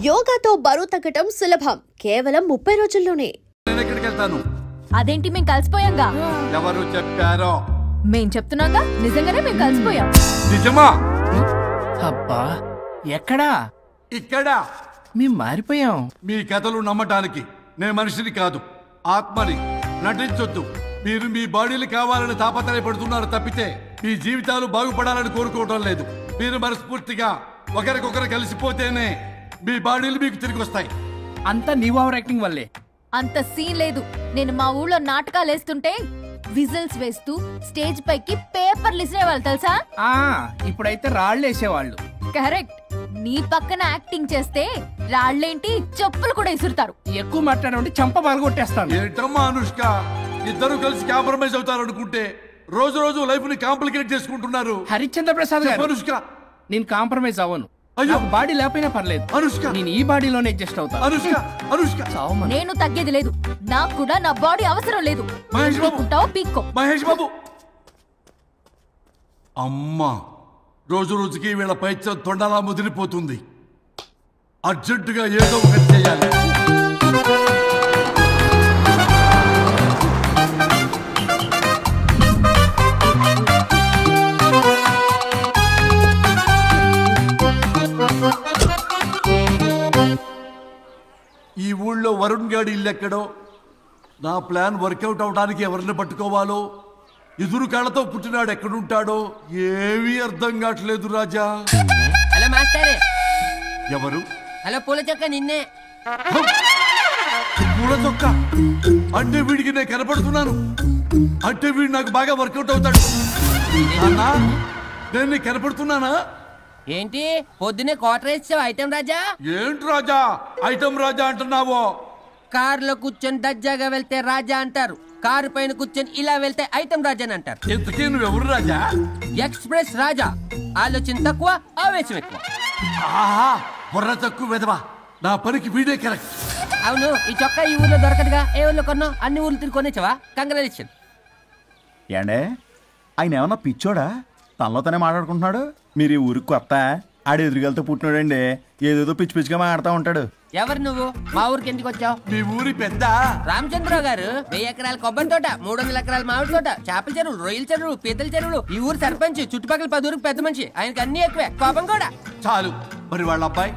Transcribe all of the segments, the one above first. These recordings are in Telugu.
యోగాతో బరువు తగ్గటం సులభం, కేవలం 30 రోజుల్లోనే. నేను ఎక్కడికి వెళ్తాను? అదేంటి మేము కలిసిపోయాంగా? ఎవరు చెప్పారో? మేం చెప్తున్నాగా, నిజంగానే మేము కలిసిపోయాం. నిజమా? అబ్బా ఎక్కడా? ఇక్కడ. మేము మారిపోయాం. మీ కథలు నమ్మటానికి నేను మనిషిని కాదు, ఆత్మని. నటించొద్దు. మీరు మీ బాడీలు కావాలని తాపత్రయపడుతున్నారు తప్పితే మీ జీవితాలు బాగుపడాలని కోరుకోవడం లేదు. మీరు మనస్ఫూర్తిగా ఒకరికొకరు కలిసిపోతేనే మీ బాడీలు మీకు తిరిగి వస్తాయి. అంతా నీ ఓవర్ యాక్టింగ్ వల్లే. అంత సీన్ లేదు. నేను మా ఊళ్ళో నాటకాలు వేస్తుంటే విజిల్స్ వేస్తూ స్టేజ్ పైకి పేపర్లు ఇసిరేవాళ్ళు తెలుసా? ఇప్పుడైతే రాళ్ళు వేసేవాళ్ళు. కరెక్ట్. నీ పక్కన యాక్టింగ్ చేస్తే రాళ్ళేంటి చెప్పులు కూడా ఇసురుతారు. ఎక్కువ మాట్లాడండి, చంప పగలగొట్టేస్తాను. ఏంటమ్మా అనుష్క, ఇద్దరు కలిసి కాంప్రమైజ్ అవుతారు అనుకుంటే రోజు రోజు లైఫ్ ని కాంప్లికేట్ చేసుకుంటున్నారు. హరిశ్చంద్ర ప్రసాద్ గారు, అనుష్క నేను కాంప్రమైజ్ అవ్వను. అయ్యో, బాడీ లేకపోయినా పర్లేదు. అనుష్క, నేను ఈ బాడీలోనే అడ్జస్ట్ అవుతాను. అనుష్క, అనుష్క, నేను తగ్గేది లేదు. నాకు కూడా నా బాడీ అవసరం లేదు. మహేష్ బాబు, పీక్కో. మహేష్ బాబు. అమ్మా, రోజు రోజుకి వీళ్ళ పైచం తొండలా ముదిరిపోతుంది. అర్జెంటుగా ఏదో ఒకటి చేయాలి. ఈ ఊళ్ళో వరుణ్ గాడి ఇల్లు ఎక్కడో, నా ప్లాన్ వర్కౌట్ అవడానికి ఎవరిని పట్టుకోవాలో, ఎదురు కాళ్ళతో పుట్టినాడు ఎక్కడుంటాడో ఏమీ అర్థం కావట్లేదు రాజా. Hello master. ఎవరు? హలో పూల చొక్క నిన్నే. పూల చొక్క అంటే వీడికి నేను కనపడుతున్నాను. అంటే వీడు నాకు బాగా వర్కౌట్ అవుతాడు. అన్నా, నేను నీకు కనపడుతున్నానా? ఏంటి పొద్దునే క్వార్టర్ వేసావు ఐటమ్ రాజా? ఏంటి రాజా ఐటమ్ రాజా అంటున్నావో? కారులో కూర్చొని దజ్జాగా వెళ్తే రాజా అంటారు, కారు పైన కూర్చొని ఇలా వెళ్తే ఐటమ్ రాజా అని అంటారు. ఇంతకీ నువ్వెవరు రాజా? ఎక్స్ప్రెస్ రాజా. ఆలోచన తక్కువ, ఆవేశం ఎక్కువ. ఆహా, బుర్ర తక్కువ వెదవా. నా పనికి వీడే కరెక్ట్. అవును, ఈ చొక్కా ఈ ఊర్లో దొరకదుగా. ఏ ఊర్లో కొన్నావు? అన్ని ఊర్లు తిరిగి కొనేచ్చావా? కంగ్రాచులేషన్. ఏండే, ఆయన ఏమన్నా పిచ్చోడా? తనలో తనే మాట్లాడుకుంటున్నాడు. మీరు ఈ ఊరికి కొత్త? ఆడు ఎదురుగలతో పుట్టినాడండి, ఏదేదో పిచ్చి పిచ్చిగా మాట్లాడుతూ ఉంటాడు. ఎవరు నువ్వు? మా ఊరికి ఎందుకు వచ్చావు? మీ ఊరి పెద్ద రామచంద్రరావు గారు 1000 ఎకరాల కొబ్బరి తోట, 300 ఎకరాల మామిడి తోట, చేపల చెరువులు, రొయ్యల చెరువులు, పీతల చెరువులు. ఈ ఊరు సర్పంచ్, చుట్టుపక్కల 10 ఊరికి పెద్ద మనిషి. ఆయనకి అన్ని ఎక్కువే, కోపం కూడా. చాలు. మరి వాళ్ళ అబ్బాయి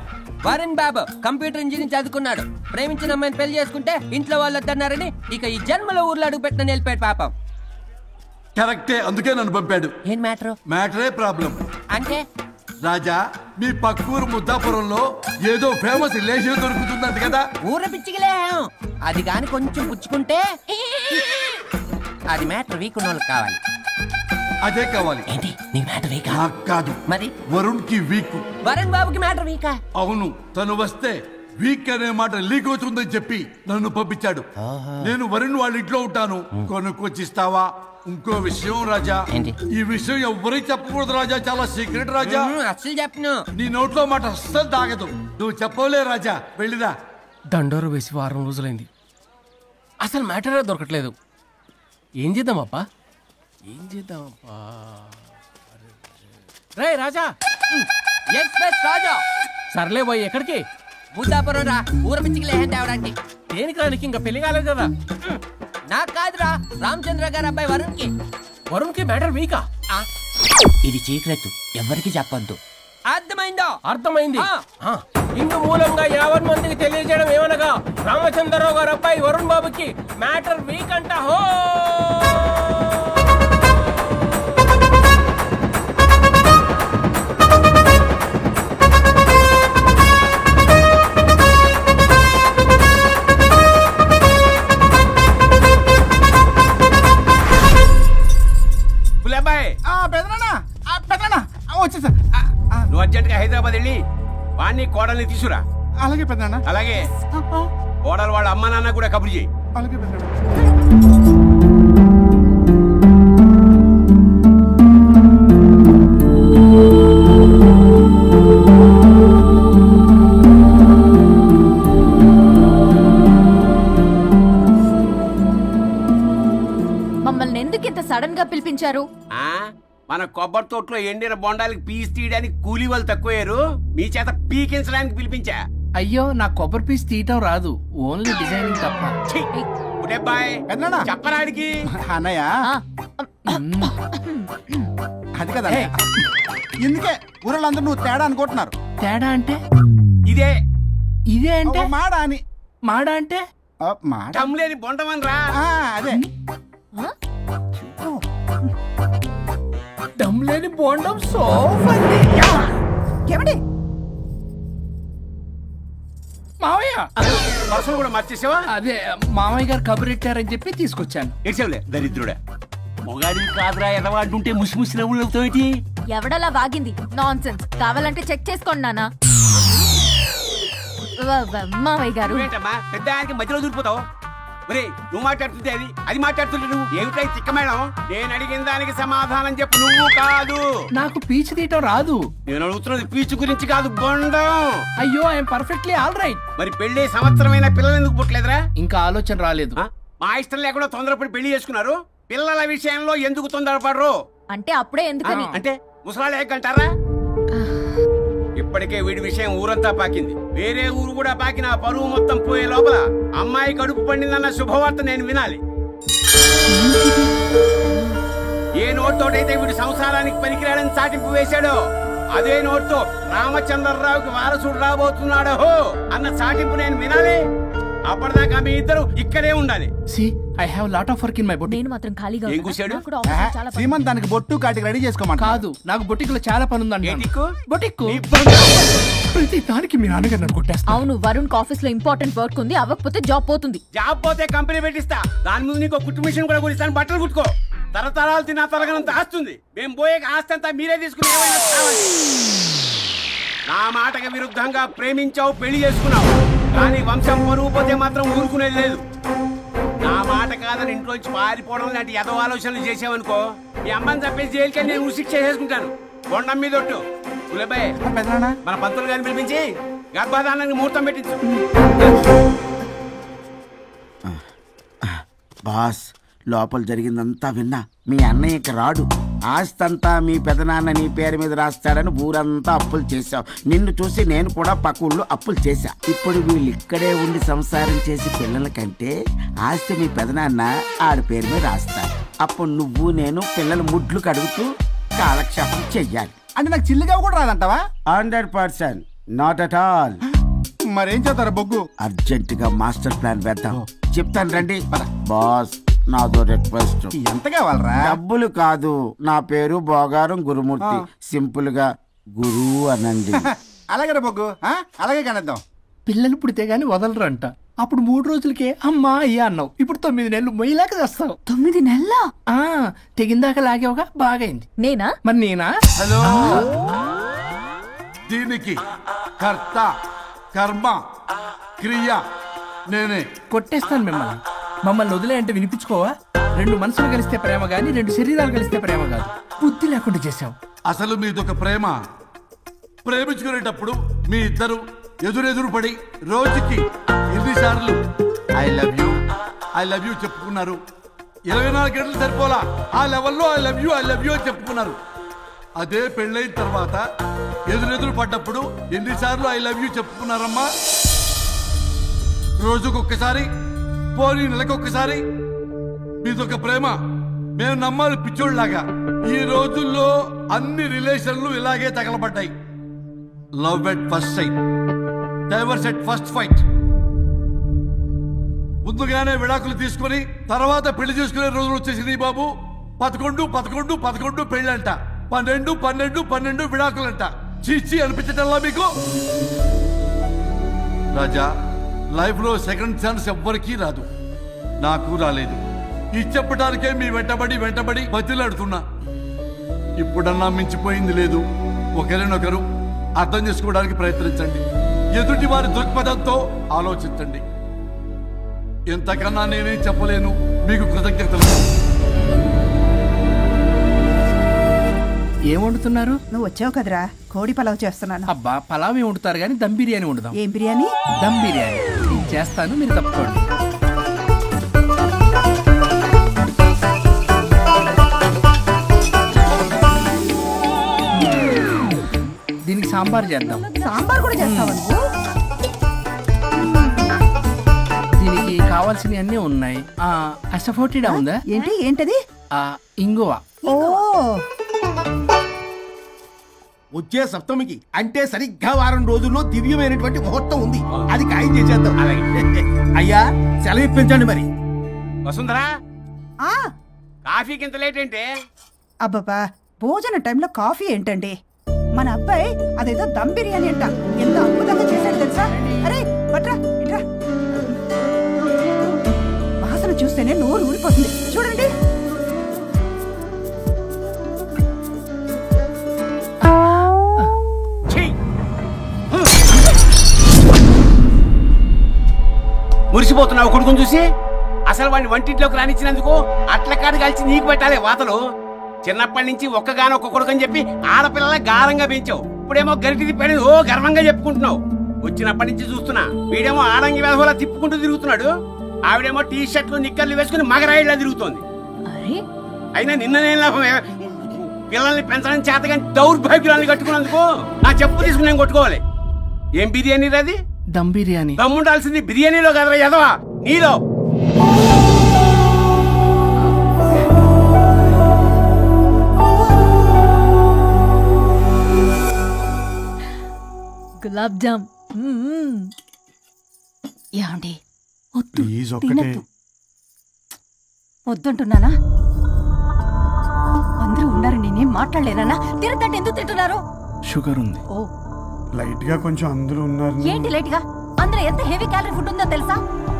వరుణ్ బాబు కంప్యూటర్ ఇంజనీరింగ్ చదువుకున్నాడు. ప్రేమించిన అమ్మాయిని పెళ్లి చేసుకుంటే ఇంట్లో వాళ్ళు వద్దన్నారని ఇక ఈ జన్మలో ఊర్లో అడుగు పెట్టిన నిలిపాడు పాపం. కరెక్టే, అందుకే నన్ను పంపాడు. ఏం మ్యాటర్? మ్యాటరే ప్రాబ్లం. అంటే రాజా, మీ పక్కూరు ముద్దాపురంలో ఏదో ఫేమస్ రిలేషన్ దొరుకుతుందంట కదా? ఊర పిచ్చికిలే. అది గాని కొంచెం పుచ్చుకుంటే అది మ్యాటర్ వీక్ ఉన్న వాళ్ళకి కావాలి. అదే కావాలి. ఏంటి నీ మ్యాటర్ వీకా? నాకు కాదు, మరి వరుణ్ కి వీక్. వరుణ్ బాబుకి మ్యాటర్ వీకా? అవును, తను వస్తే వీక్ అనే మాట లీక్ అవుతుందని చెప్పి నన్ను పంపించాడు. నేను వరుణ్ వాళ్ళ ఇంట్లో ఉంటాను, కొనుక్కొచ్చిస్తావా? ఇంకో విషయం రాజా, ఈ విషయం ఎవరికి చెప్పకూడదు రాజా, చాలా సీక్రెట్ రాజా. అస్సలు చెప్పను. నీ నోట్లో మాట అస్సలు తాగదు. నువ్వు చెప్పవలే రాజా, వెళ్ళిరా. దండోరు వేసి వారం రోజులైంది, అసలు మ్యాటరే దొరకట్లేదు. ఏం చేద్దామప్పా? రే రాజా. ఎక్స్ప్రెస్ రాజా. సర్లే పోయి ఎక్కడికి? ముద్దాపురం రా, ఊర పిచ్చికిలే తేవడానికి. దేనికి రానికి? ఇంకా పెళ్లి కాలేదు కదా. నాకు కాదురా, రామచంద్ర గారు అబ్బాయి వరుణ్ కి. వరుణ్ కి మ్యాటర్ వీకా? ఇది సీక్రెట్, ఎవరికి చెప్పొద్దు. అర్థమైందో? అర్థమైంది. ఇందు మూలంగా 50 మందికి తెలియజేయడం ఏమనగా, రామచంద్రరావు గారు అబ్బాయి వరుణ్ బాబుకి మ్యాటర్ వీక్ అంట. హో వచ్చేసా. నువ్వు అర్జెంట్ గా హైదరాబాద్ వెళ్ళి వాణ్ణి కోడల్ని తీసుకురా. అలాగే పెద్దనా. అలాగే కోడలు వాళ్ళ అమ్మ నాన్న కూడా కబురు చేయి. అలాగే పెద్దనా. మమ్మల్ని ఎందుకు ఇంత సడన్ గా పిలిపించారు? మన కొబ్బరి తోటలో ఎండిన బొండాలకి పీస్ తీయడానికి కూలీ వాళ్ళు తక్కువయ్యారు, మీ చేత పీకించడానికి పిలిపించా. అయ్యో నా కొబ్బరి పీస్ తీయటం రాదు, ఓన్లీ డిజైనింగ్ తప్ప. చెప్పరాడికి అన్నయ్య అది కదా ఎందుకే ఊరలందరూ నువ్వు తేడా అనుకుంటున్నారు. తేడా అంటే ఇదే ఇదే అంటే మాడా అని. మాడ అంటే లేని బొండమని రా. అదే దమ్ లేని బోండం సో ఏమండి మావయ్య వర్షం కూడా మార్చేసావా? అదే మామయ్య గారు కబురెట్టారని చెప్పి తీసుకొచ్చాను. ఏడ్చావులే దరిద్రుడా. మొగాడిని కాదురా ఎదవా అంటుంటే ముసి నవ్వులు అవుతావేటి? ఎవడలా వాగింది? Nonsense. కావాలంటే చెక్ చేసుకోండి నాన్న. మావయ్య గారు ఏంటమ్మా పెద్ద ఆయనకి మధ్యలో దూరిపోతావు? ఒరే నువ్వు మాట్లాడుతుంటే అది మాట్లాడుతుంటే నువ్వు ఏమిటై తిక్క మేడం? నేను అడిగిన దానికి సమాధానం చెప్పు. నువ్వు కాదు. నాకు పీచ్ తీయటం రాదు. నేను అడుగుతున్నది పీచు గురించి కాదు, బొండం. అయ్యో ఐఎమ్ పర్ఫెక్ట్లీ ఆల్ రైట్. మరి పెళ్లి సంవత్సరమైన పిల్లలు ఎందుకు పుట్టలేదురా? ఇంకా ఆలోచన రాలేదు. మా ఇష్టం లేకుండా తొందరపడి పెళ్లి చేసుకున్నారు. పిల్లల విషయంలో ఎందుకు తొందరపడరు? అంటే అప్పుడే ఎందుకని? అంటే ముసలాళ్ళు ఎక్కంటారా? ఇప్పటికే వీడి విషయం ఊరంతా పాకింది. వేరే ఊరు కూడా పాకిన పరువు మొత్తం పోయే లోపల అమ్మాయి కడుపు పండిందన్న శుభవార్త నేను వినాలి. ఏ నోట్తోటైతే వీడు సంసారానికి పనికిరాడని చాటింపు వేశాడో అదే నోట్తో రామచంద్రరావుకి వారసుడు రాబోతున్నాడో అన్న చాటింపు నేను వినాలి. అప్పటిదాకా మీ ఇద్దరు ఇక్కడే ఉండాలి. I have lot of work in my boutique. నేను మాత్రం ఖాళీగా ఏం కూశాడు? శ్రీమంత్ దానికి బొట్టు కాటికి రెడీ చేసుకోమని కాదు, నాకు బొటిక్ లో చాలా పని ఉందండి. బొటిక్ ప్రతి దానికి మీ నాన్నగారు నన్ను కొట్టేస్తా. అవును, వరుణ్ ఆఫీస్ లో ఇంపార్టెంట్ వర్క్ ఉంది, అవ్వకపోతే జాబ్ పోతుంది. జాబ్ పోతే కంపెనీ పెట్టిస్తా. దాని ముందు నీకు కుట్టు మిషన్ కూడా కుడిస్తాను. బట్టలు కుట్టుకో. తరతరాలు తిన్న తరగనంత ఆస్తుంది. మేము పోయే ఆస్తి అంతా మీరే తీసుకుని ఏమైనా కావాలి. నా మాటకి విరుద్ధంగా ప్రేమించావు, పెళ్లి చేసుకున్నావు. కానీ వంశం పరువు పోతే మాత్రం ఊరుకునేది లేదు. నా మాట కాదని ఇంట్లోంచి పారిపోవడం లాంటి ఎదో ఆలోచనలు చేసావనుకో, మీ అమ్మని చంపేసి జైలుకి నేను శిక్ష చేసుకుంటాను. బొండం మీద ఒట్టు. పులబాయ్ మన పంతులు గారిని పిలిపించి గర్భాధానానికి ముహూర్తం పెట్టించు. బాస్ లోపల జరిగిందంతా విన్నా. మీ అన్నయ్యకి రాడు. ఆస్తంతా మీ పెదనాన్న నీ పేరు మీద రాస్తాడని ఊరంతా అప్పులు చేశావు. నిన్ను చూసి నేను కూడా పక్క ఊళ్ళో అప్పులు చేశా. ఇప్పుడు వీళ్ళు ఇక్కడే ఉండి సంసారం చేసి పిల్లల కంటే ఆస్తి మీ పెదనాన్న ఆడి పేరు మీద రాస్తాడు. అప్పుడు నువ్వు నేను పిల్లల ముడ్లు కడుగుతూ కాలక్షేపం చెయ్యాలి. అంటే నాకు చిల్లిగా కూడా రాదంటావా? 100%. Not at all. మరేం చేస్తారా బొగ్గు? అర్జెంట్ గా మాస్టర్ ప్లాన్ వేద్దాం. చెప్తాను రండి. బాస్ నాదో రిక్వెస్ట్. ఎంత కావాలరా? డబ్బులు కాదు, నా పేరు బోగారం గురుమూర్తి. సింపుల్ గా గురు అనండి. అలాగే బొగ్గు, అలాగే కనేద్దాం. పిల్లలు పుడితే గాని వదలరంట. అప్పుడు 3 రోజులకే అమ్మా అయ్యా అన్నావు. ఇప్పుడు 9 నెలలు మొయ్యలాక చేస్తావు. 9 నెలల తెగిందాక లాగేవగా బాగైంది. నేనా? మరి నేనా? హలో, దీనికి కర్త కర్మ క్రియ నేనే. కొట్టేస్తాను మిమ్మల్ని. మమ్మల్ని వదిలే అంటే వినిపించుకోవా? 2 మనసులు కలిస్తే ప్రేమ గాని 2 శరీరాలు కలిస్తే ప్రేమ కాదు. బుద్ధి లేకుండా చేసావు. అసలు మీదొక ప్రేమ. ప్రేమించుకునేటప్పుడు మీ ఇద్దరు ఎదురెదురు పడి రోజుకి ఎన్నిసార్లు ఐ లవ్ యూ చెప్పుకున్నారు? 24 గంటలు సరిపోలా. ఆ లెవెల్లో ఐ లవ్ యూ అని చెప్పుకున్నారు. అదే పెళ్ళైన తర్వాత ఎదురెదురు పడ్డప్పుడు ఎన్నిసార్లు ఐ లవ్ యూ చెప్పుకున్నారమ్మా? రోజుకొక్కసారి, పోనీ నెలకొక్కసారి. మీదొక ప్రేమ. మేము నమ్మాలి పిచ్చోళ్ళలాగా. ఈ రోజుల్లో అన్ని రిలేషన్లు ఇలాగే తగలబడ్డాయి. Love at first sight, divorce at first fight. ముందుగానే విడాకులు తీసుకుని తర్వాత పెళ్లి చేసుకునే రోజులు వచ్చేసింది బాబు. 11 పెళ్ళంట, 12 విడాకులంట. చీచి అనిపించటల్లా మీకు? రాజా, లైఫ్ లో సెకండ్ ఛాన్స్ ఎవ్వరికీ రాదు. నాకు రాలేదు. ఈ చెప్పడానికే మీ వెంటబడి బతిలాడుతున్నా. ఇప్పుడన్నా మించిపోయింది లేదు. ఒకరినొకరు అర్థం చేసుకోవడానికి ప్రయత్నించండి. ఎదుటి వారి దృక్పథంతో ఆలోచించండి. ఎంతకన్నా నేనేం చెప్పలేను. మీకు కృతజ్ఞతలు. ఏం వండుతున్నారు? నువ్వు వచ్చావు కదరా, కోడి పలావ్ చేస్తున్నాను. అబ్బా, పలావ్ ఏం వండుతారు కానీ దమ్ బిర్యానీ వండుదాం. ఏం బిర్యానీ? దమ్ బిర్యానీ. నేను చేస్తాను, మీరు తప్పుకోండి. దీనికి సాంబార్ చేద్దాం. సాంబార్ కూడా చేస్తావా నువ్వు? కావాల్సినవి అన్నీ ఉన్నాయి. అసఫోటిడా ఉందా? ఏంటది? ఇంగువ. ఓ, వచ్చే సప్తమికి అంటే సరిగ్గా వారం రోజుల్లో దివ్యమైనటువంటి ముహూర్తం ఉంది. అది ఖాయం చేసేద్దాం. అయ్యా సెలవు ఇప్పించండి మరి. వసుంధరా, కాఫీకి ఇంత లేట్ ఏంటి? అబ్బబ్బా, భోజన టైంలో కాఫీ ఏంటండి? మన అబ్బాయి అదేదో దమ్ బిర్యానీ అంట, ఎంత అద్భుతంగా చేశాడు తెలుసా? అరే పట్రా ఇట్రా. వాసన చూస్తేనే నోరు ఊడిపోతుంది. చూడండి. మురిసిపోతున్నావు కొడుకుని చూసి? అసలు వాడిని వంటింట్లోకి రానిచ్చినందుకు అట్ల కాడు కలిసి నీకు పెట్టాలి వాతలు. చిన్నప్పటి నుంచి ఒక్కగానొక్క కొడుకు అని చెప్పి ఆడపిల్లల గారంగా పెంచావు. ఇప్పుడేమో గరిటి తిప్పాడు ఓ గర్వంగా చెప్పుకుంటున్నావు. వచ్చినప్పటి నుంచి చూస్తున్నా, వీడేమో ఆడంగి వెధవలా తిప్పుకుంటూ తిరుగుతున్నాడు, ఆవిడేమో టీ షర్ట్లు నిక్కర్లు వేసుకుని మగరాయిలా తిరుగుతోంది. అయినా నిన్న నేను పిల్లల్ని పెంచడం చేతగాని దౌర్భాగ్యురాన్ని కట్టుకున్నందుకు నా చెప్పు తీసుకుని నేను కొట్టుకోవాలి. ఏం బిర్యానీ రాది? దమ్ బిర్యానీ. దమ్ముండాల్సింది బిర్యానీలో కదరా ఎదవా, నీలో. గులాబ్ జామ్. ఏమండి వద్దు, వద్దంటున్నానా? అందరూ ఉన్నారు, నేనేం మాట్లాడలేనా? తినద్దంటే ఎందుకు తింటున్నారు? షుగర్ ఉంది. ఓ, లైట్ గా కొంచెం అందరూ ఉన్నారు. ఏంటి లైట్ గా? అందులో ఎంత హెవీ క్యాలరీ ఫుడ్ ఉందో తెలుసా?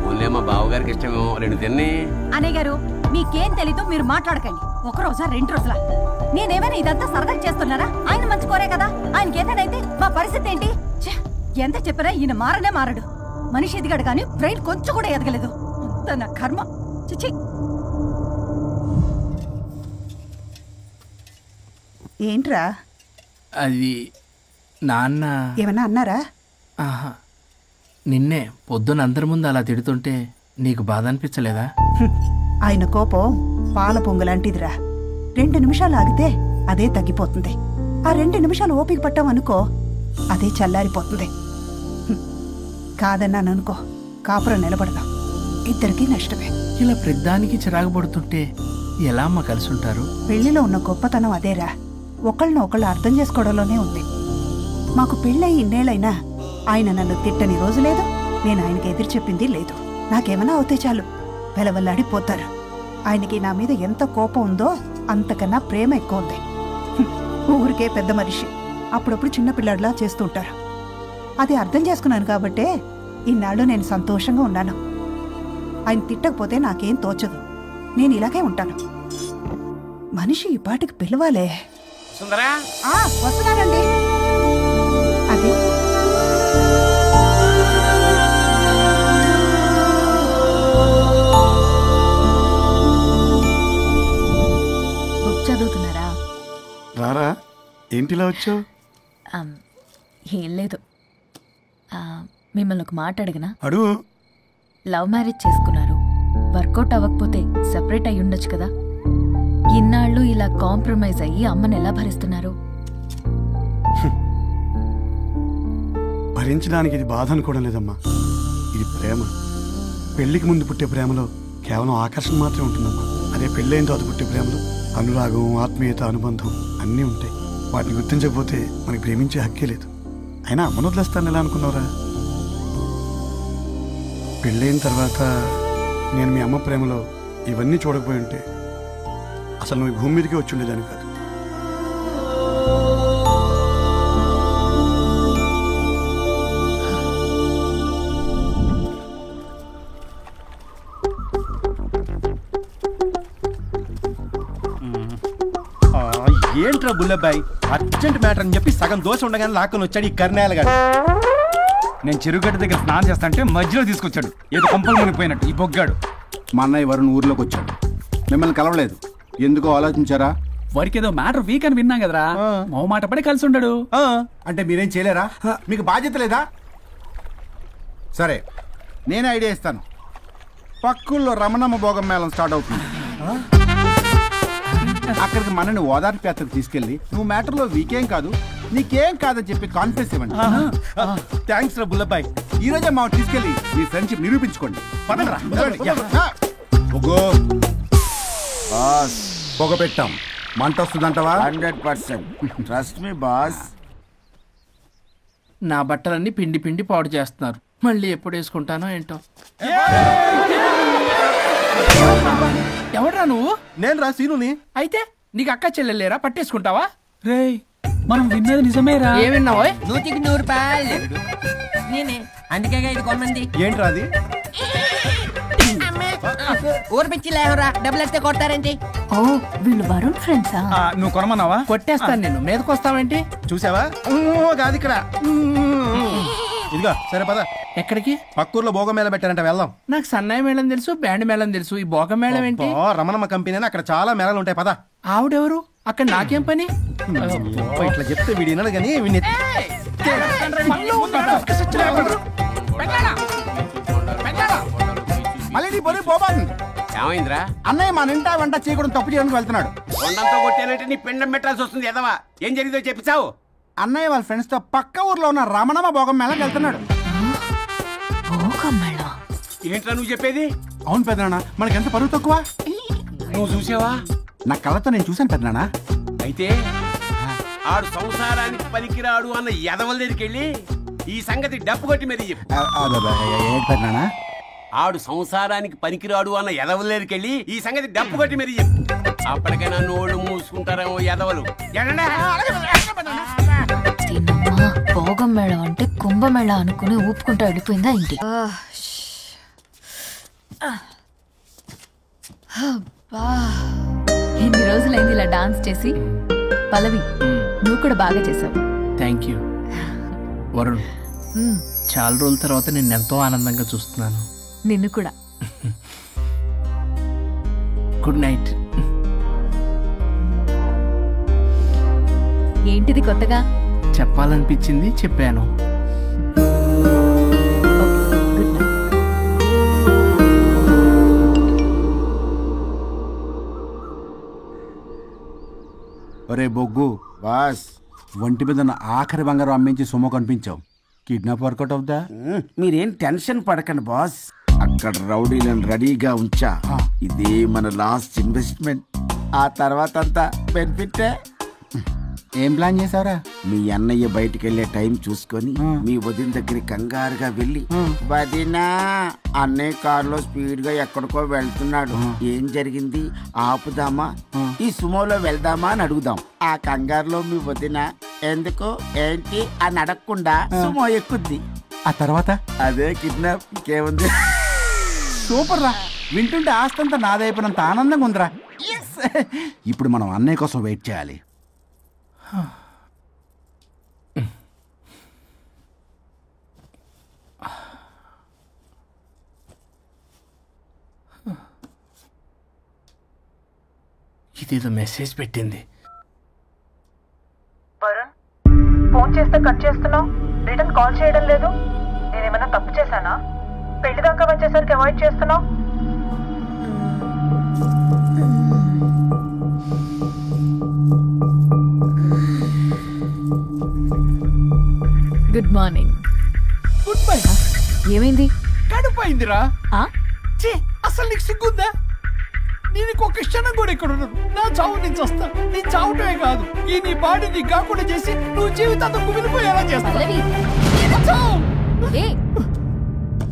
ఓన్లే మా బావగారికి ఇష్టమేమో రెండు తిన్ని. అన్నయ్య గారు, మీకేం తెలీదో మీరు మాట్లాడకండి. ఒక రోజా 2 రోజులా? నేనేమైనా ఇదంతా సరదా చేస్తున్నారా? ఆయన మంచి కోరే కదా. ఆయనకి ఏదైతే మా పరిస్థితి ఏంటి? ఎంత చెప్పినా ఈయన మారనే మారడు. మనిషి ఎదిగాడు కానీ బ్రెయిన్ కొంచెం కూడా ఎదగలేదు. అంత నా కర్మ. చిచి. ఏంట్రా? అది నాన్న ఏమన్నా అన్నారా? ఆహా, నిన్నే పొద్దున అందరి ముందు అలా తిడుతుంటే నీకు బాధ అనిపించలేదా? ఆయన కోపం పాల పొంగులాంటిదిరా. 2 నిమిషాలు ఆగితే అదే తగ్గిపోతుంది. ఆ 2 నిమిషాలు ఓపిక పట్టామనుకో, అదే చల్లారిపోతుంది. కాదన్నాననుకో, కాపురం నిలబడదాం. ఇద్దరికీ నష్టమే. ఇలా ప్రతిదానికి చిరాకు పడుతుంటే ఎలా అమ్మ కలిసి ఉంటారు? పెళ్లిలో ఉన్న గొప్పతనం అదేరా, ఒకళ్ళను ఒకళ్ళు అర్థం చేసుకోవడంలోనే ఉంది. మాకు పెళ్ళయి ఇన్నేళ్ళైనా ఆయన నన్ను తిట్టని రోజు లేదు, నేను ఆయనకి ఎదురు చెప్పింది లేదు. నాకేమన్నా అవుతే చాలు వెలవల్లాడిపోతారు. ఆయనకి నా మీద ఎంత కోపం ఉందో అంతకన్నా ప్రేమ ఎక్కువ ఉంది. ఊరికే పెద్ద మనిషి, అప్పుడప్పుడు చిన్నపిల్లాడిలా చేస్తుంటారు. అది అర్థం చేసుకున్నాను కాబట్టే ఇన్నాళ్ళు నేను సంతోషంగా ఉన్నాను. ఆయన తిట్టకపోతే నాకేం తోచదు, నేను ఇలాగే ఉంటాను. మనిషి ఈ పాటికి పిలవాలే. సుందరా, వస్తున్నానండి. అది బుక్ చదువుతున్నారా? రారా, ఏంటిలా వచ్చావు? ఏం లేదు, మిమ్మల్ని ఒక మాట అడిగినా? అడుగు. లవ్ మ్యారేజ్ చేసుకున్నారు, వర్కౌట్ అవ్వకపోతే సెపరేట్ అయి ఉండొచ్చు కదా. ఇన్నాళ్ళు ఇలా కాంప్రమైజ్ అయ్యి అమ్మని ఎలా భరిస్తున్నారు? భరించడానికి ఇది బాధ అనుకోవడం లేదమ్మా, ఇది ప్రేమ. పెళ్లికి ముందు పుట్టే ప్రేమలో కేవలం ఆకర్షణ మాత్రమే ఉంటుందమ్మా. అదే పెళ్ళైన తర్వాత పుట్టే ప్రేమలో అనురాగం, ఆత్మీయత, అనుబంధం అన్నీ ఉంటాయి. వాటిని గుర్తించకపోతే మనకి ప్రేమించే హక్కే లేదు. అయినా అమ్మను వదిలేస్తాను ఎలా అనుకున్నావురా? పెళ్ళైన తర్వాత నేను మీ అమ్మ ప్రేమలో ఇవన్నీ చూడకపోయి ఉంటే అసలు నువ్వు భూమి మీదకే వచ్చి ఉండేదాన్ని కాదు. ఏంట్రా బుల్లబ్బాయి, అర్జెంట్ మ్యాటర్ అని చెప్పి సగం దోశ ఉండగానే లాక్కుని వచ్చాడు ఈ కర్ణాలు గారు. నేను చెరుగడ్డ దగ్గర స్నానం చేస్తాంటే మధ్యలో తీసుకొచ్చాడు, ఏదో కొంపలు మునిగిపోయినట్టు ఈ బొగ్గాడు. మా అన్నయ్య వరుణ్ ఊర్లోకి వచ్చాడు, మిమ్మల్ని కలవలేదు. ఎందుకో ఆలోచించారా? వారికి ఏదో మ్యాటర్ వీక్ అని విన్నాం కదరా, మాట పడి కలిసి ఉండడు. అంటే మీరేం చేయలేరా? మీకు బాధ్యత లేదా? సరే, నేనే ఐడియా ఇస్తాను. పక్కుల్లో రమణమ్మ భోగం మేళం స్టార్ట్ అవుతుంది. అక్కడికి మనని ఓదార్పు యాత్రకు తీసుకెళ్ళి నువ్వు మ్యాటర్లో వీకేం కాదు, నీకేం కాదని చెప్పి కాన్ఫిడెన్స్ ఇవ్వండి. థ్యాంక్స్ రా బుల్లబ్బాయ్. ఈ రోజే మా తీసుకెళ్ళి మీ ఫ్రెండ్షిప్ నిరూపించుకోండి. పదండ్రా. బాస్ పొగ పెట్టాం, మంట వస్తుందంటవా? 100%. Trust me boss. నా బట్టలన్నీ పిండి పిండి పాడు చేస్తున్నారు. మళ్ళీ ఎప్పుడు వేసుకుంటానో ఏంటో. ఎవడ్రా నువ్వు? నేను రా సీనుని. అయితే నీకు అక్క చెల్లెలేరా? పట్టేసుకుంటావా? రేయ్ మనం విన్నది నిజమేరా? ఏం విన్నావో? 100కి 100 రూపాయలు నేనే, అందుకే ఇది కొమ్మంది. ఏంట్రా అది? ఊరు పిచ్చి లేవరా, డబ్బులు ఎత్తే కొడతారేంటి? ఓ వీళ్ళు వరుణ్ ఫ్రెండ్సా? నువ్వు కొనమన్నావా? కొట్టేస్తాను నేను. మీదకొస్తావేంటి? చూసావా? కాదు ఇక్కడ. ఇదిగో సరే పద. ఎక్కడికి? పక్కూర్లో భోగం మేళ పెట్టారంట, వెళ్దాం. నాకు సన్నాయి మేళం తెలుసు, బ్యాండ్ మేళం తెలుసు, ఈ భోగం మేళం ఏంటి? రమణమ్మ కంపెనీ అని అక్కడ చాలా మేళలు ఉంటాయి, పద. ఆవిడెవరు? అక్కడ నాకేం పని? ఇట్లా చెప్తే వీడి వినడు కానీ మళ్ళీ నీ బొరి బోబాన్ ఏమైందిరా? అన్నయ్య మన ఇంటా వెంట చీకడం తప్పు చేయడానికి వెళ్తున్నాడు. కొండంతో కొట్టానంటే నీ పిండం పెట్టాల్సి వస్తుంది. ఎదవా ఏం జరిగిందో చెప్పిస్తావు? అన్నయ్య వాళ్ళ ఫ్రెండ్స్ తో పక్క ఊర్లో ఉన్న రమణమ్మ భోగం మేళకి వెళ్తున్నాడు. ఏంట్రా నువ్వు చెప్పేది? అవును పెద్దనాన్న, మనకి ఎంత పరువు తక్కువ. నువ్వు చూసావా? నా కళ్ళతో నేను చూశాను పెద్దనాన్న. అయితే ఆడు సంసారానికి పనికిరాడు అన్న ఎదవల దగ్గరికి వెళ్ళి ఈ సంగతి డప్పు కొట్టి మరి చెప్పు. పెద్దనాన్న, ఆడు సంసారానికి పనికిరాడు అన్న ఎదవల దగ్గరికి వెళ్ళి ఈ సంగతి డప్పు కొట్టి మరి చెప్పు. అప్పటికైనా నోళ్ళు మూసుకుంటారేమో ఎదవలు. భోగం మేళం అంటే కుంభమేళ అనుకుని ఊపుకుంటూ వెళ్ళిపోయిందా ఇంటి? ఎన్ని రోజులైంది ఇలా డాన్స్ చేసి? పల్లవి నువ్వు కూడా బాగా చేసావు. Thank you. వరుణ్, చాలా రోజుల తర్వాత నేను ఎంతో ఆనందంగా చూస్తున్నాను. నిన్ను కూడా. Good night. ఏంటిది కొత్తగా? చెప్పాలనిపించింది, చెప్పాను. ఒరే బొగ్గు బాస్, ఒంటి మీద ఆఖరి బంగారం అమ్మించి సొమ్ము కనిపించావు. కిడ్నాప్ వర్కౌట్ అవుతా? మీరేం టెన్షన్ పడకండి బాస్. అక్కడ రౌడీలను రెడీగా ఉంచా. ఇదే మన లాస్ట్ ఇన్వెస్ట్మెంట్. ఆ తర్వాత అంతా బెనిఫిట్. ఏం ప్లాన్ చేసావురా? మీ అన్నయ్య బయటికి వెళ్ళే టైం చూసుకొని మీ వదిన దగ్గర కంగారుగా వెళ్ళి, వదినా అన్నయ్య కారులో స్పీడ్ గా ఎక్కడికో వెళ్తున్నాడు, ఏం జరిగింది, ఆపుదామా, ఈ సుమోలో వెళ్దామా అని అడుగుదాం. ఆ కంగారులో మీ వదిన ఎందుకు ఏంటి అని అడగకుండా సుమో ఎక్కుద్ది. ఆ తర్వాత అదే కిడ్నాప్. ఇంకేముంది? సూపర్ రా. వింటుంటే ఆస్తంతా నాదైపోయినంత ఆనందంగా ఉందిరా. ఇప్పుడు మనం అన్నయ్య కోసం వెయిట్ చేయాలి. ఇదేదో మెసేజ్ పెట్టింది. వరుణ్, ఫోన్ చేస్తే కట్ చేస్తున్నావు, రిటర్న్ కాల్ చేయడం లేదు. నేనేమన్నా తప్పు చేశానా? పెళ్లి దాకా వచ్చేసరికి అవాయిడ్ చేస్తున్నావు. Good morning. Good bye. ఏమైంది? కడుపైందిరా. అసలు నీకు సిగ్గుందా? నేను ఒక క్షణం కూడా ఇక్కడ ఉన్నాను. నా చావు నుంచి వస్తా. నీ చావుటమే కాదు, ఈ నీ బాడీ నీకు కాకుండా చేసి నువ్వు జీవితాంతం కుమిలిపోయేలా చేస్తావు.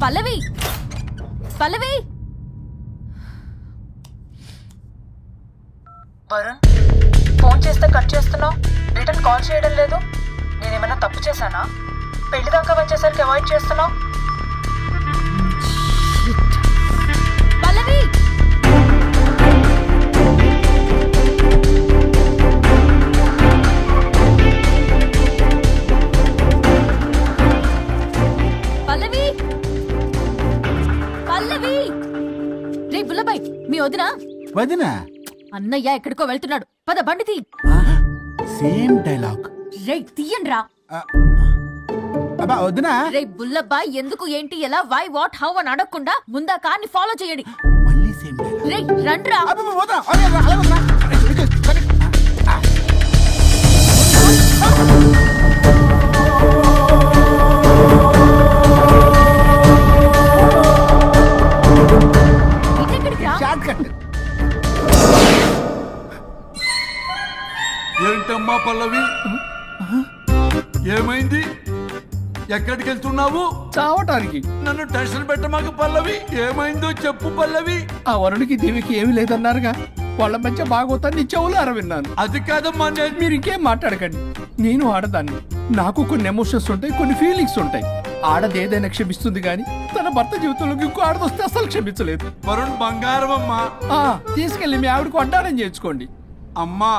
పల్లవి, పల్లవి. వరుణ్, ఫోన్ చేస్తే కట్ చేస్తున్నావు, రిటర్న్ కాల్ చేయడం లేదు. నేనేమన్నా తప్పు చేశానా? పెళ్లి దాకా వచ్చేసరికి అవాయిడ్ చేస్తున్నావు. పల్లవి, పల్లవి, పల్లవి. రే బుల్లబాయ్, మీ వదినా? వదినా? అన్నయ్య ఎక్కడికో వెళ్తున్నాడు, పద బండి తీ. Same dialogue. రే తీయండి రా. వదినా? రే బుల్లబాయ్, ఎందుకు ఏంటి ఎలా వై వాట్ హౌ అని అడగకుండా ముందా కార్ని ఫాలో చేయండి. రే రండ్రా. ఎక్కడికి వెళ్తున్నావు? చావటానికి. నన్ను టెన్షన్ పెట్టమాక పల్లవి. ఏమైందో చెప్పు పల్లవి. ఆ వరుడికి దేవికి ఏమీ లేదన్నారుగా, వాళ్ళ మధ్య బాగోతాన్ని చెవులారా విన్నాను. అది కాదమ్మా. మీరు ఇంకేం మాట్లాడకండి. నేను ఆడదాన్ని, నాకు కొన్ని ఎమోషన్స్ ఉంటాయి, కొన్ని ఫీలింగ్స్ ఉంటాయి. ఆడది ఏదైనా క్షమిస్తుంది గాని తన భర్త జీవితంలోకి ఇంకో ఆడదొస్తే అసలు క్షమించలేదు. వరుణ్ బంగారం అమ్మా. తీసుకెళ్లి మీ ఆవిడకు వడ్డానం చేయించుకోండి. అమ్మా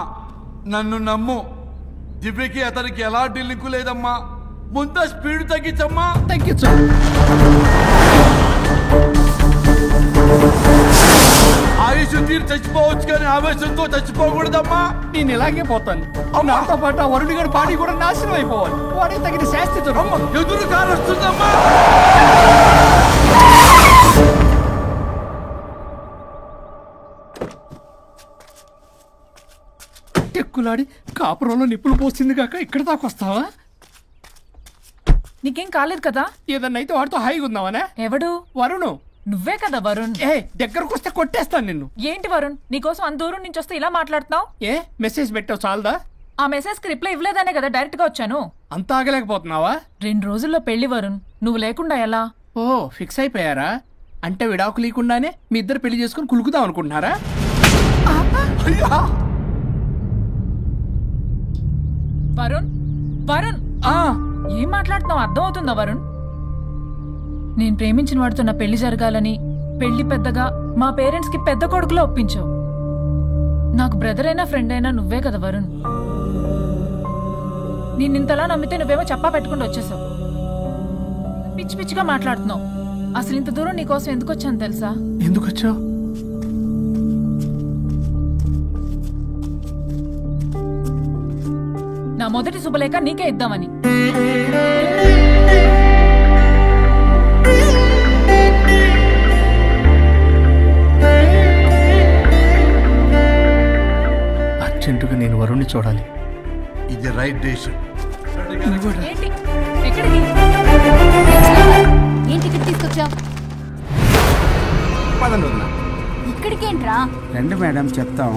నన్ను నమ్ము. దివ్యకి అతనికి ఎలాంటి లింకు లేదమ్మా. ముందు స్పీడ్ తగ్గించమ్మా. తగ్గించు. ఆయుష్ తీరు చచ్చిపోవచ్చు కానీ ఆవేశంతో చచ్చిపోకూడదమ్మా. నేను ఇలాగే పోతాను. నాతో పాటు ఆ వరుడి గారి పాడి కూడా నాశనం అయిపోవాలి. వాడికి తగిన శాస్తి ఎదురు కారు వస్తుందమ్మా. టెక్కులాడి కాపురంలో నిప్పులు పోసింది కాక ఇక్కడ దాకా వస్తావా? నీకేం కాలేదు కదా? ఏదన్నా అయితే వాడితో హాయిగా ఉందావనా? ఎవడు? వరుణు. నువ్వే కదా వరుణ్. దగ్గరకు వస్తే కొట్టేస్తాను నిన్ను. ఏంటి వరుణ్, నీకోసం అంత దూరం నుంచి వస్తే ఇలా మాట్లాడుతున్నావు? మెసేజ్ పెట్టావు చాలదా? ఆ మెసేజ్ కి రిప్లై ఇవ్వలేదనే కదా డైరెక్ట్ గా వచ్చాను. అంత ఆగలేకపోతున్నావా? 2 రోజుల్లో పెళ్లి వరుణ్, నువ్వు లేకుండా ఎలా? ఓ ఫిక్స్ అయిపోయారా? అంటే విడాకు లేకుండానే మీ ఇద్దరు పెళ్లి చేసుకుని కులుకుదాం అనుకుంటున్నారా? వరుణ్ వరుణ్ ఏం మాట్లాడుతున్నావు అర్థం అవుతుందా వరుణ్? నేను ప్రేమించిన వాడితో నా పెళ్లి జరగాలని పెళ్లి పెద్దగా మా పేరెంట్స్ కి పెద్ద కొడుకులో ఒప్పించావు. నాకు బ్రదర్ అయినా ఫ్రెండ్ అయినా నువ్వే కదా వరుణ్. నేను ఇంతలా నమ్మితే నువ్వేమో చెప్పా పెట్టుకుంటూ వచ్చేసావు. పిచ్చి పిచ్చిగా మాట్లాడుతున్నావు. అసలు ఇంత దూరం నీకోసం ఎందుకు వచ్చాను తెలుసా? ఎందుకు వచ్చావు? నా మొదటి శుభలేఖ నీకే ఇద్దామని. అర్జెంటుగా నేను వరుణ్ణి చూడాలి. ఇది రైట్ డెసిషన్. ఏంటి ఎక్కడికి? ఏంటి ఇక్కడ తీసుకొచ్చావు? ఇక్కడికేంట్రా? రండి మేడం చెప్తాం.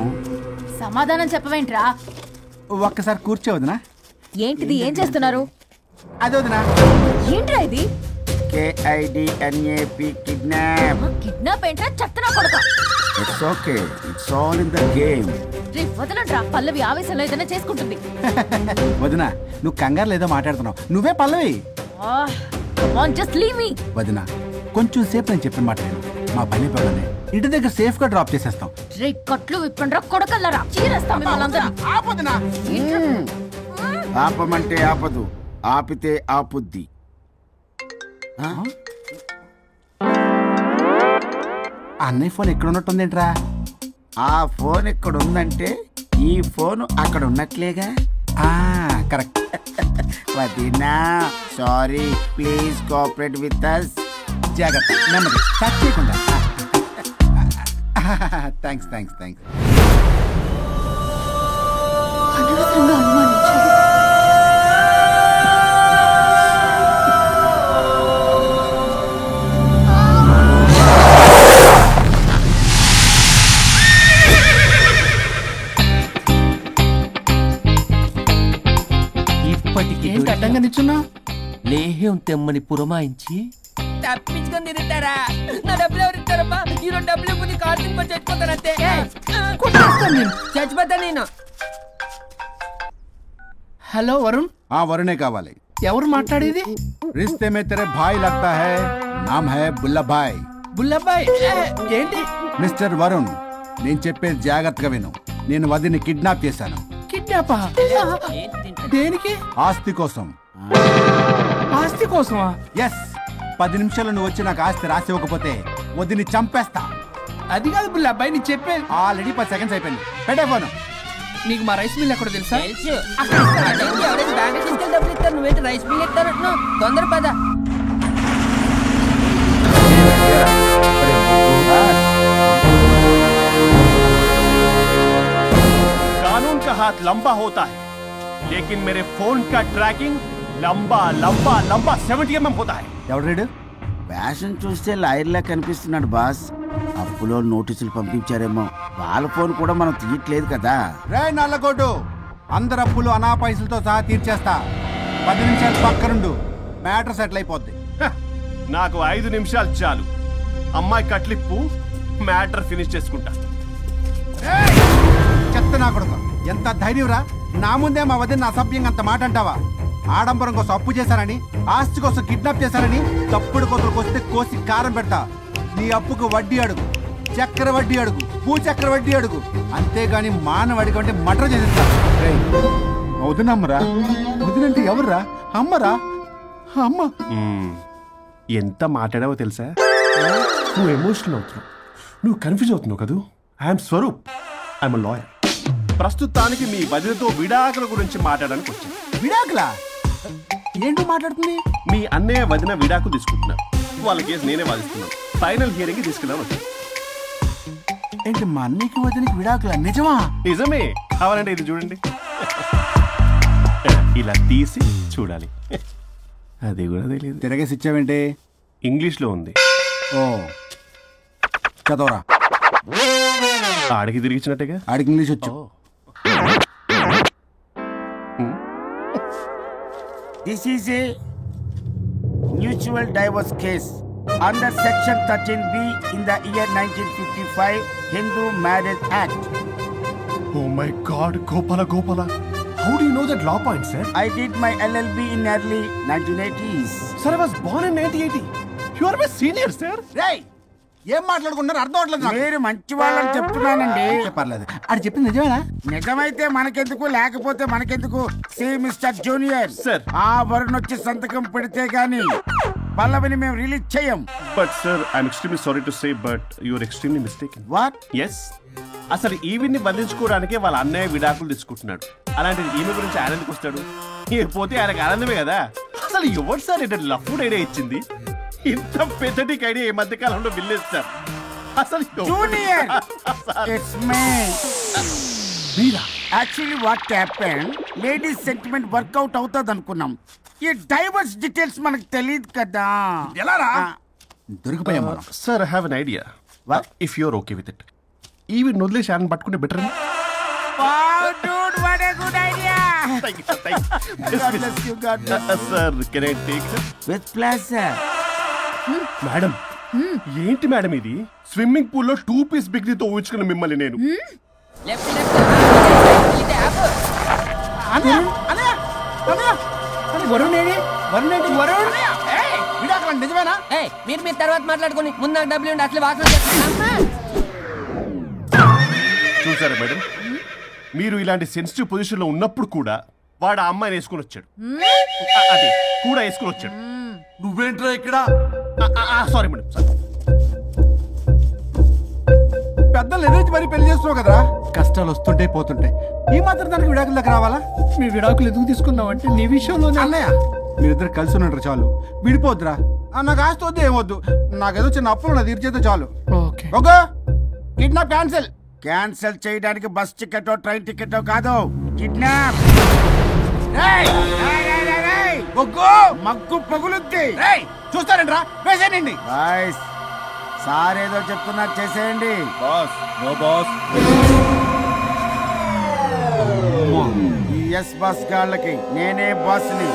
సమాధానం చెప్పవేంట్రా? ఒక్కసారి కూర్చోవద్దునా? ఏంటిది? ఏం చేస్తున్నారు? అది వదినా. ఏంట్రా ఇది? KIDNAP kidnap. కిడ్నాప్ ఏంట్రా? చెత్తనా కొడక. It's okay, it's all in the game. రే వదలండ్రా, పల్లవి ఆవేశంలో ఏదైనా చేసుకుంటుంది. వదినా నువ్వు కంగారు లేదో మాట్లాడుతున్నావు. నువ్వే పల్లవి. Just leave me. వదినా కొంచెం సేపు నేను చెప్పిన మాట విను. మా పని పగలనే ఇంటి దగ్గర సేఫ్ గా డ్రాప్ చేసేస్తాం. రే కట్లు విప్పండ్రా కొడకల్లరా, చీరేస్తాం మిమ్మల్ని. ఆపమంటే ఆపదు, ఆపితే ఆపుద్ది. అన్నయ్య ఫోన్ ఎక్కడ ఉన్నట్టుందేంట్రా? ఆ ఫోన్ ఇక్కడ ఉందంటే ఈ ఫోన్ అక్కడ ఉన్నట్లేగా. కరెక్ట్. వదినా sorry, please cooperate with us. జాగ్రత్త, నెమ్మది, టచ్ చేయకుండా. Thanks thanks thanks. అనవసరంగా అనుమానించాడు. ఏంటి అడ్డంగా నిల్చున్నా? లేహ్యం తెమ్మని పురమాయించి తప్పించుకొని తిరుగుతారా? నా డబ్బులు ఎవరు ఇస్తారమ్మా? ఈ 2 డబ్బులు ఇవ్వని కార్తీక్ పని చచ్చిపోతానంతే. చచ్చిపోతా నేను. హలో వరుణ్. వరుణే కావాలి. ఎవరు మాట్లాడేది? రిస్తే మే తెరే భాయ్ లగ్తా హై, నామ్ హై బుల్లభాయ్. బుల్లభాయ్ ఏంటి? మిస్టర్ వరుణ్, నేను చెప్పేది జాగ్రత్తగా విను. నేను వదిని కిడ్నాప్ చేశాను. కిడ్నాపా? దేనికి? ఆస్తి కోసం. ఆస్తి కోసమా? ఎస్. 10 నిమిషాలు నువ్వు వచ్చి నాకు ఆస్తి రాసి ఇవ్వకపోతే వదిని చంపేస్తా. అది కాదు బుల్లబ్బాయి, నీ చెప్పే. ఆల్రెడీ 10 సెకండ్స్ అయిపోయింది. పెట్టే ఫోను. నీకు మా రైస్ మిల్ ఎక్కడ తెలుసా? తెలుసు. ఎవరైనా బ్యాంక్ తీసుకెళ్ళి డబ్బులు ఇస్తారు, నువ్వేంటి రైస్ మిల్ ఇస్తారంటున్నావు? తొందర పద. कानून का हाथ लंबा होता है, लेकिन मेरे फोन का ट्रैकिंग लंबा लंबा लंबा 70 mm होता है. ఎవడు ఫ్యాషన్ చూస్తే లాయర్లా కనిపిస్తున్నాడు బాస్. అప్పులో నోటీసులు పంపించారేమో, వాళ్ళ ఫోన్ కూడా మనం తీయట్లేదు కదా. రే నల్లగొడ్డు, అందరు అప్పులు అనా పైసలతో సహా తీర్చేస్తా. 10 నిమిషాలు పక్కనుండు. మ్యాటర్ సెటిల్ అయిపోద్ది. నాకు 5 నిమిషాలు చాలు. అమ్మాయి కట్లిప్పు, మ్యాటర్ ఫినిష్ చేసుకుంటా. చెత్త నా కొడుకు, ఎంత ధైర్యంరా! నా ముందే మా వదిన అసభ్యంగా అంత మాట అంటావా? ఆడంబరం కోసం అప్పు చేశారని, ఆస్తి కోసం కిడ్నాప్ చేశారని తప్పుడు కొతులకు వస్తే కోసి కారం పెడతా. నీ అప్పుకు వడ్డీ అడుగు, చక్కెర వడ్డీ అడుగు, చక్కెర వడ్డీ అడుగు, అంతేగాని మానవడికి అంటే మటర్ చేసేస్తా. వదినమ్మరా? వదినంటే ఎవర్రా? అమ్మరా? అమ్మ. ఎంత మాట్లాడావో తెలుసా? నువ్వు ఎమోషనల్ అవుతున్నావు, నువ్వు కన్ఫ్యూజ్ అవుతున్నావు కదూ. I'm Swaroop, I'm lawyer. ప్రస్తుతానికి మీ వదినతో విడాకుల గురించి మాట్లాడడానికి వచ్చాను. విడాకులా? ఏంటో మాట్లాడుతుంది? మీ అన్నయ్య వదిన విడాకులు తీసుకుంటున్నారు. వాళ్ళ కేసు నేనే వాదిస్తున్నాను. ఫైనల్ హియరింగ్ తీసుకెళ్ళాను వచ్చాను. ఏంటి మా అన్నయ్యకి వదినకి విడాకులా? నిజమా? నిజమే. కావాలంటే ఇది చూడండి. ఇలా తీసి చూడాలి. అది కూడా తెలియదు. తిరగేసి ఇచ్చావేంటి? ఇంగ్లీష్లో ఉంది. ఓ చదవరా. ఆడికి తిరిగిచ్చినట్టుగా. ఆడికి ఇంగ్లీష్ వచ్చు. This is a mutual divorce case under section 13B in the year 1955 Hindu Marriage Act. Oh my God, Gopala. How do you know that law point, sir? I did my LLB in early 1980s. Sir, I was born in 1980. You are my senior, sir. Hey! ఏం మాట్లాడుకున్నారు అర్థం అవట్లేదు. మీరు మంచి వాళ్ళని చెప్తున్నానండి. పర్లేదు. అది చెప్పింది నిజమేనా? నిజమైతే మనకెందుకు, లేకపోతే మనకెందుకు? సి మిస్టర్ జూనియర్ సార్, ఆ వరుణ్ వచ్చి సంతకం పెడితే గానీ పల్లవిని మేము రిలీజ్ చేయం. But sir, I'm extremely sorry to say, but you are extremely mistaken. What? Yes. అసలు ఈవిడ్ని బంధించుకోవడానికే వాళ్ళ అన్నయ్య విడాకులు తీసుకుంటున్నాడు. అలాంటిది ఈమె గురించి ఆనందకు వస్తాడు. పోతే ఆయనకు ఆనందమే కదా. అసలు ఎవరు సార్ ఏంటంటే లఫ్డ్ ఐడియా ఇచ్చింది? ఇంత పెద్దటికి ఐడియా ఈ మధ్య కాలంలో విల్లేదు సార్. అసలు జూనియర్, ఇట్స్ మీ. మీరా? Actually what happened, ladies sentiment work out అవుతుంది అనుకున్నాం. ఈ డైవర్స్ డీటెయిల్స్ మనకు తెలియదు కదా. ఎలా రా? దొరికిపోయాం. Sir, I have an idea. If you are okay with it, ఈవిడ్ వదిలేసి ఆయన పట్టుకుంటే better. Wow, dude, what a good idea. Thank you. God bless you, God bless you. Sir, can I take it? With pleasure. Madam, ఏంటి మేడం ఇది? స్విమ్మింగ్ పూల్ లో 2 పీస్ బిగ్నీతో ఊహించుకున్న మిమ్మల్ని నేను. నిజమేనా? మీరు తర్వాత మాట్లాడుకుని ముందు నాకు డబ్బులు ఉండి అసలు వాసన. చూసారా మేడం, మీరు ఇలాంటి సెన్సిటివ్ పొజిషన్ లో ఉన్నప్పుడు కూడా వాడు ఆ అమ్మాయిని వేసుకుని వచ్చాడు. అదే కూడా వేసుకుని వచ్చాడు. నువ్వేంట్రా ఇక్కడ? Sorry madam, sorry. పెద్దలు ఎదురు మరి పెళ్లి చేస్తున్నావు కదరా. కష్టాలు వస్తుంటే పోతుంటే ఈ మాత్రం దానికి విడాకుల దగ్గర రావాలా? మీ విడాకులు ఎందుకు తీసుకున్నావంటే నీ విషయంలో అన్నయ్య మీరిద్దరు కలిసి ఉన్నట్టు చాలు, విడిపోద్దురా. నాకు ఆస్తి వద్దు, ఏమొద్దు. నాకేదో చిన్న అప్పులు నా తీర్చేస్తే చాలు. Okay, kidnap cancel. క్యాన్సిల్ చేయడానికి బస్ టికెటో ట్రైన్ టికెటో కాదు, కిడ్నాప్. మగ్గు పగులుద్ది. చూస్తారంట్రా, వేసేయండి. సార్ ఏదో చెప్తున్నారు, చేసేయండి. ఈ ఎస్ బస్ గాళ్ళకి నేనే బాస్ ని.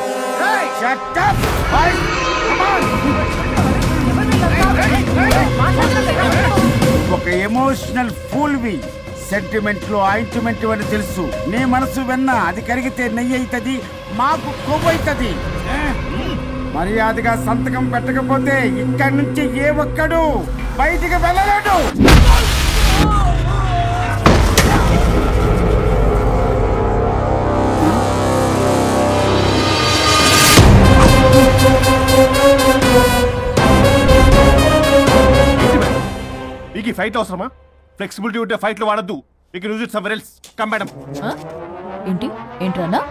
ఒక ఎమోషనల్ ఫూల్ వి. సెంటిమెంట్ లో ఆయింట్మెంట్ అని తెలుసు. నీ మనసు వెన్న, అది కరిగితే నెయ్యి అవుతుంది, మాకు కొవ్వు అవుతుంది. మర్యాదగా సంతకం పెట్టకపోతే ఇక్కడి నుంచి ఏ ఒక్కడు బయటికి వెళ్ళలేడు. మీకు ఈ ఫైట్ అవసరమా? ఫ్లెక్సిబిలిటీ ఉంటే ఫైట్ లో వాడద్దు. You can use it somewhere else. Come madam. ఏంట్రా?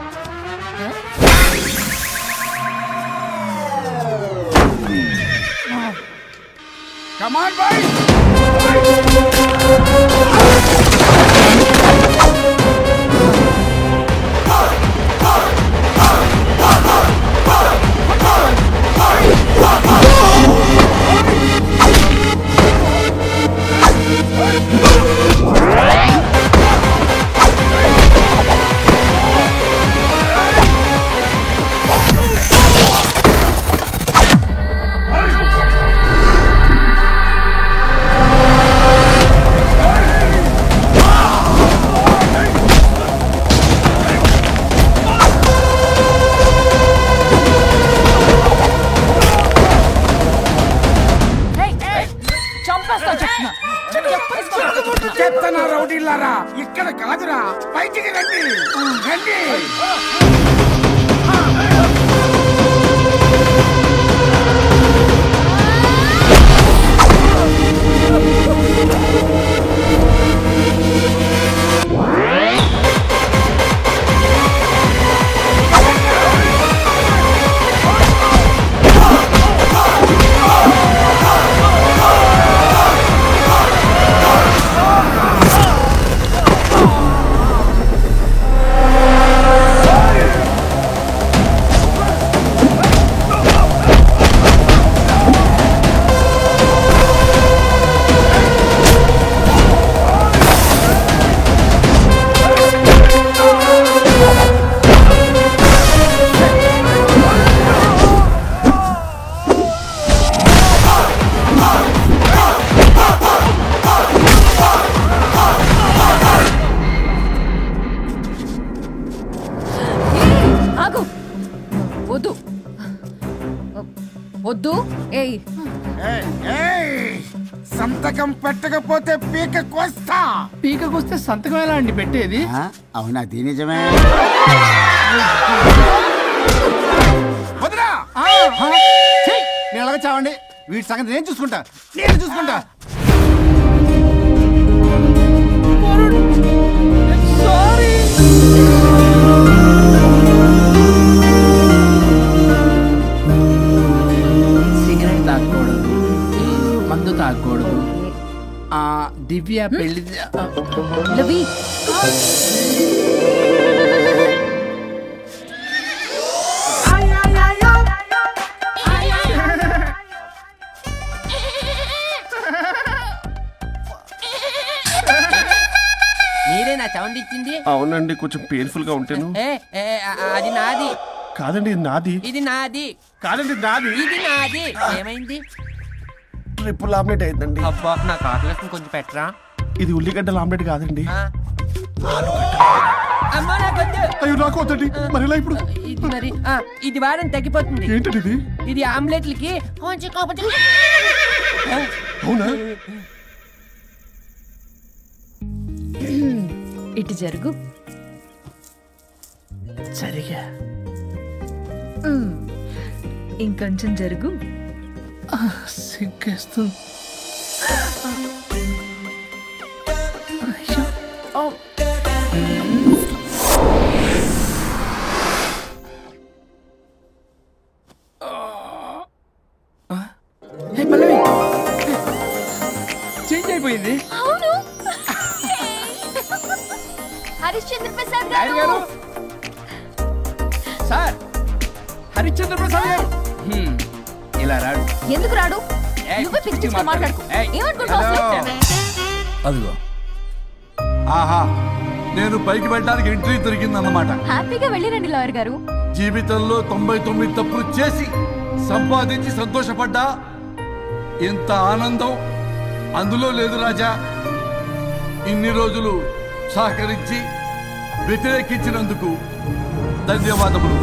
Come on, boys! పెత్తన రౌడీలారా ఇక్కడ కాదురా, బయటికి రండి రండి. వద్దు. సంతకం పెట్టకపోతే పీక కోస్తా. పీక కోస్తే సంతకం ఎలా అండి పెట్టేది? అవునా, అది నిజమే. వదినా నేను అలాగే చావండి, వీటి సంగతి నేను చూసుకుంటా. సిగరెట్ తాగకూడదు, మందు తాగకూడదు. దివ్య పెళ్లి మీరేనా సౌండ్ ఇచ్చింది? అవునండి, కొంచెం పెయిన్ఫుల్ గా ఉంటాను. అది నాది కాదండి, ఇది నాది. ఇది నాది కాదండి, నాది. ఇది నాది. ఏమైంది? ట్రిపుల్ ఆమ్లెట్ అయిందండి. అబ్బా, నాకు ఆకలిస్తుంది, కొంచెం పెట్టరా. ఇది ఉల్లిగడ్డల ఆమ్లెట్ కాదండి. అమ్మా నాకొద్దు. అయ్యో నాకు వద్దండి, మరి ఇలా ఇప్పుడు ఇది మరి ఇది వారం తగ్గిపోతుంది. ఏంటండి ఇది? ఇది ఆమ్లెట్లకి కొంచెం అవునా? ఇటు జరుగు. సరిగా ఇంకొంచెం జరుగు. సిగ్గేస్తుంది. చేంజ్ అయిపోయింది. అవును. హరిశ్చంద్ర ప్రసాద్ గారు. సార్, హరిశ్చంద్ర ప్రసాద్ గారు ఇలా రాడు. ఎందుకు రాడు? నువ్వే పిచ్చి పిచ్చిగా మాట్లాడుకో. ఏమనుకుంటున్నావు? అదిగో, ఆహా, నేను పైకి వెళ్ళడానికి ఎంట్రీ దొరికిందన్నమాట. హ్యాపీగా వెళ్ళిరండి లాయర్ గారు. జీవితంలో 99 తప్పులు చేసి సంపాదించి సంతోషపడ్డా ఇంత ఆనందం అందులో లేదు రాజా. ఇన్ని రోజులు సహకరించి వ్యతిరేకించినందుకు ధన్యవాదములు.